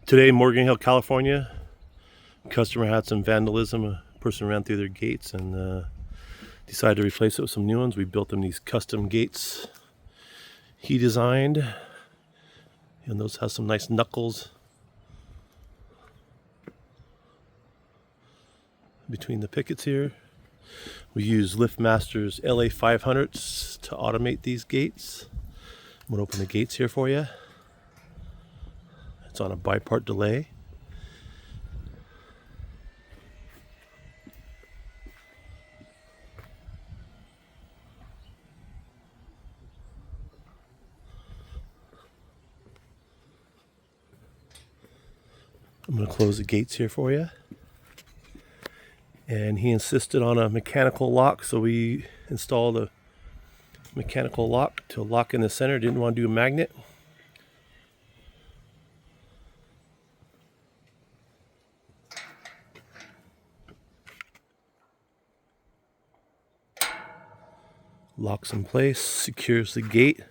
Today, Morgan Hill, California, customer had some vandalism. A person ran through their gates and decided to replace it with some new ones. We built them these custom gates he designed, and those have some nice knuckles between the pickets here. We use LiftMaster's LA 500s to automate these gates. I'm going to open the gates here for you. It's on a bipart delay. I'm going to close the gates here for you. And he insisted on a mechanical lock, so we installed a mechanical lock to lock in the center. Didn't want to do a magnet. Locks in place, secures the gate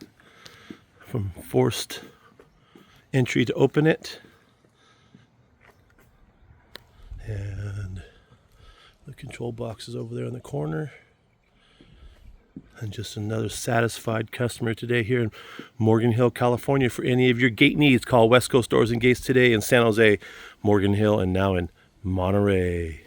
from forced entry to open it. And the control box is over there in the corner. And just another satisfied customer today here in Morgan Hill, California. For any of your gate needs, call West Coast Doors and Gates today in San Jose, Morgan Hill, and now in Monterey.